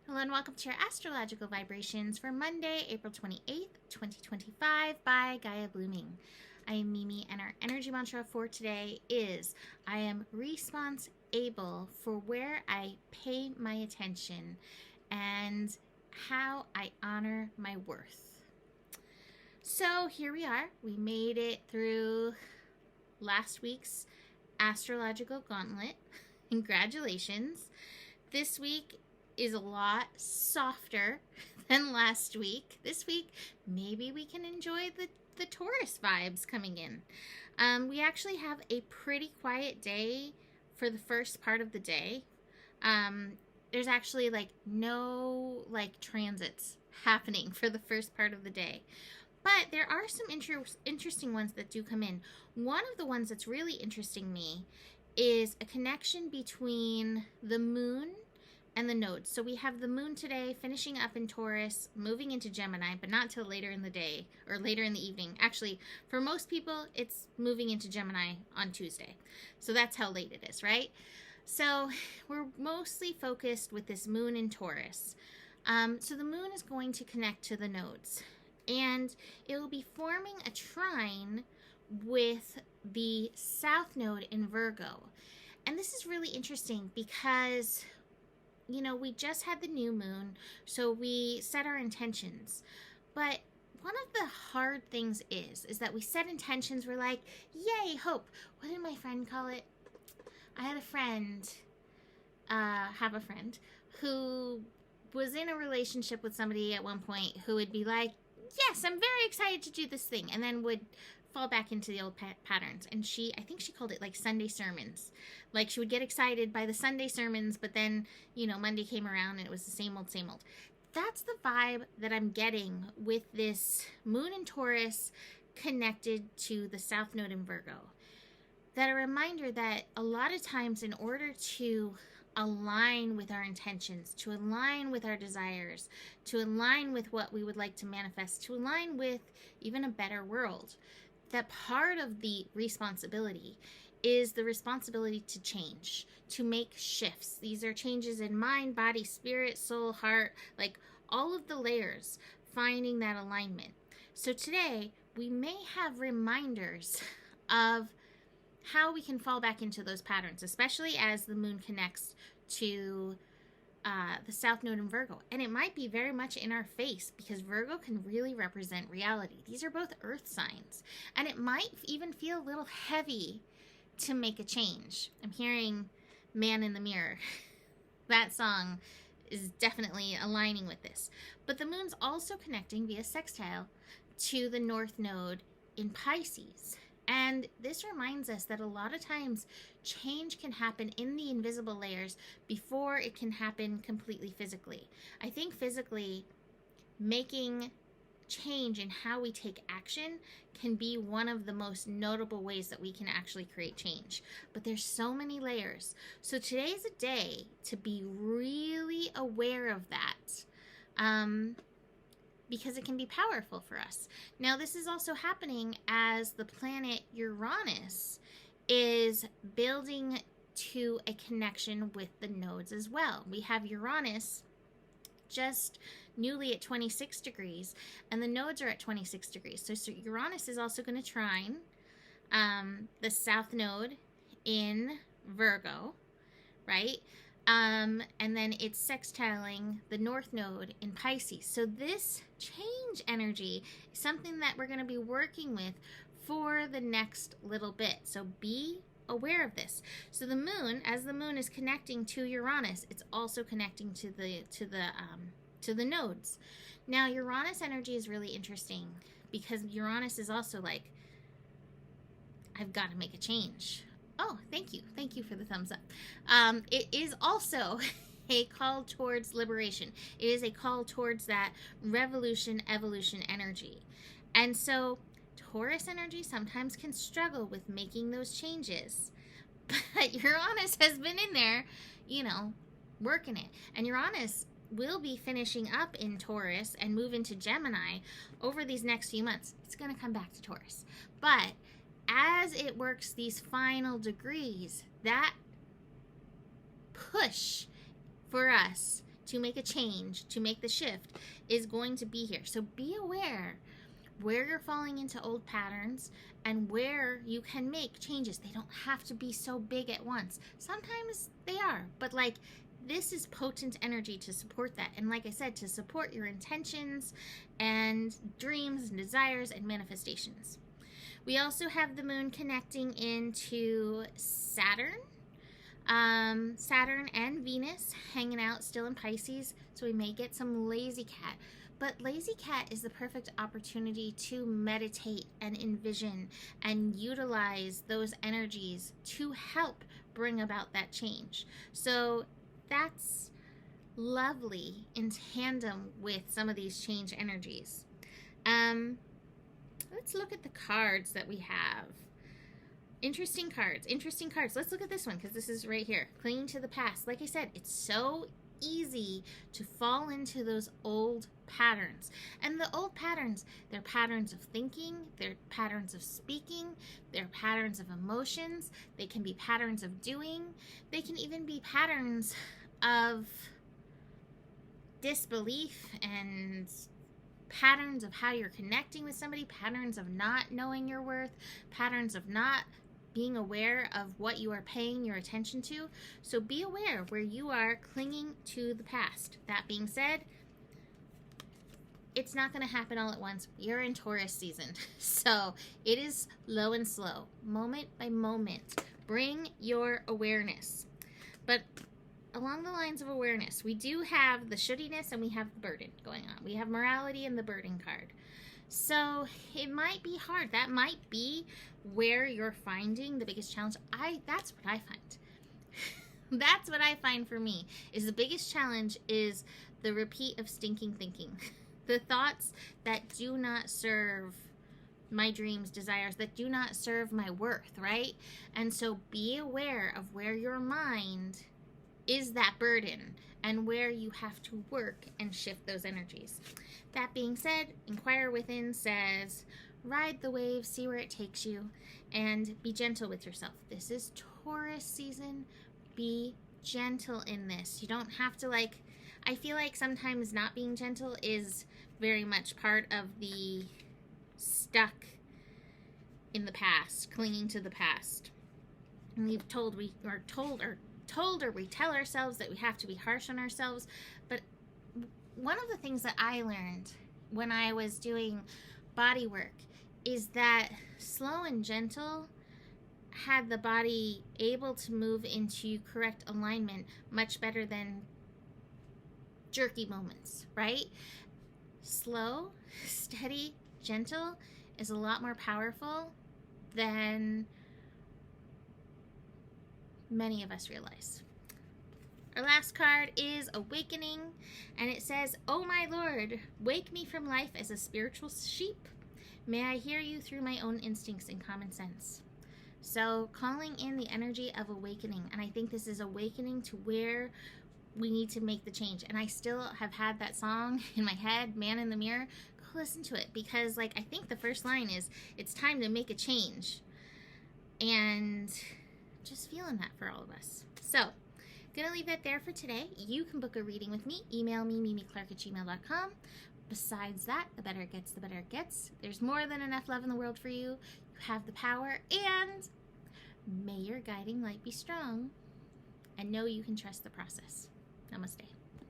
Hello and welcome to your astrological vibrations for Monday, April 28th, 2025 by Gaia Blooming. I am Mimi and our energy mantra for today is I am response able for where I pay my attention and how I honor my worth. So here we are. We made it through last week's astrological gauntlet. Congratulations. This week is a lot softer than last week. This week, maybe we can enjoy the Taurus vibes coming in. We actually have a pretty quiet day for the first part of the day. There's actually no transits happening for the first part of the day. But there are some interesting ones that do come in. One of the ones that's really interesting me is a connection between the moon and the nodes. So we have the moon today finishing up in Taurus, moving into Gemini, but not till later in the day or later in the evening. Actually, for most people, it's moving into Gemini on Tuesday. So that's how late it is, right? So we're mostly focused with this moon in Taurus. So the moon is going to connect to the nodes, and it will be forming a trine with the south node in Virgo. And this is really interesting because we just had the new moon, so we set our intentions. But one of the hard things is that we set intentions. We're like, yay, hope. What did my friend call it? I had a friend, have a friend, who was in a relationship with somebody at one point who would be like, yes, I'm very excited to do this thing, and then would fall back into the old patterns. And I think she called it Sunday sermons. She would get excited by the Sunday sermons, but then, Monday came around and it was the same old, same old. That's the vibe that I'm getting with this moon in Taurus connected to the south node in Virgo. That a reminder that a lot of times in order to align with our intentions, to align with our desires, to align with what we would like to manifest, to align with even a better world, that part of the responsibility is the responsibility to change, to make shifts. These are changes in mind, body, spirit, soul, heart, all of the layers, finding that alignment. So today, we may have reminders of how we can fall back into those patterns, especially as the moon connects to the south node in Virgo. And it might be very much in our face because Virgo can really represent reality. These are both earth signs. And it might even feel a little heavy to make a change. I'm hearing Man in the Mirror. That song is definitely aligning with this. But the moon's also connecting via sextile to the north node in Pisces. And this reminds us that a lot of times change can happen in the invisible layers before it can happen completely physically. I think physically making change in how we take action can be one of the most notable ways that we can actually create change. But there's so many layers. So today's a day to be really aware of that. Because it can be powerful for us. Now, this is also happening as the planet Uranus is building to a connection with the nodes as well. We have Uranus just newly at 26 degrees, and the nodes are at 26 degrees. So Uranus is also going to trine the south node in Virgo, right? And then it's sextiling the north node in Pisces. So this change energy is something that we're going to be working with for the next little bit. So be aware of this. So the moon, as the moon is connecting to Uranus, it's also connecting to the nodes. Now Uranus energy is really interesting because Uranus is also like, I've got to make a change. Oh, thank you. Thank you for the thumbs up. It is also a call towards liberation. It is a call towards that revolution, evolution energy. And so Taurus energy sometimes can struggle with making those changes. But Uranus has been in there, working it. And Uranus will be finishing up in Taurus and move into Gemini over these next few months. It's going to come back to Taurus. But as it works these final degrees, that push for us to make a change, to make the shift, is going to be here. So be aware where you're falling into old patterns and where you can make changes. They don't have to be so big at once. Sometimes they are, but like, this is potent energy to support that. And like I said, to support your intentions and dreams and desires and manifestations. We also have the moon connecting into Saturn. Saturn and Venus hanging out still in Pisces. So we may get some lazy cat. But lazy cat is the perfect opportunity to meditate and envision and utilize those energies to help bring about that change. So that's lovely in tandem with some of these change energies. Let's look at the cards that we have. Interesting cards. Let's look at this one, because this is right here. Clinging to the past. Like I said, it's so easy to fall into those old patterns. And the old patterns, they're patterns of thinking, they're patterns of speaking, they're patterns of emotions, they can be patterns of doing, they can even be patterns of disbelief and patterns of how you're connecting with somebody, patterns of not knowing your worth, patterns of not being aware of what you are paying your attention to. So be aware where you are clinging to the past. That being said, it's not going to happen all at once. You're in Taurus season, so it is low and slow, moment by moment. Bring your awareness. But along the lines of awareness, we do have the shoulddiness and we have the burden going on. We have morality and the burden card. So it might be hard. That might be where you're finding the biggest challenge. That's what I find. That's what I find for me, is the biggest challenge is the repeat of stinking thinking. The thoughts that do not serve my dreams, desires, that do not serve my worth, right? And so be aware of where your mind is that burden and where you have to work and shift those energies. That being said, Inquire Within says, ride the wave, see where it takes you, and be gentle with yourself. This is Taurus season. Be gentle in this. You don't have to, like, I feel like sometimes not being gentle is very much part of the stuck in the past, clinging to the past. And we tell ourselves that we have to be harsh on ourselves. But one of the things that I learned when I was doing body work is that slow and gentle had the body able to move into correct alignment much better than jerky moments, right? Slow, steady, gentle is a lot more powerful than many of us realize. Our last card is Awakening, and it says, "Oh my Lord, wake me from life as a spiritual sheep. May I hear you through my own instincts and common sense." So calling in the energy of awakening, and I think this is awakening to where we need to make the change. And I still have had that song in my head, Man in the Mirror. Go listen to it, because like I think the first line is, it's time to make a change. And just feeling that for all of us. So gonna leave that there for today. You can book a reading with me. Email me, mimiclark@gmail.com. Besides that, the better it gets, the better it gets. There's more than enough love in the world for you. You have the power, and may your guiding light be strong, and know you can trust the process. Namaste.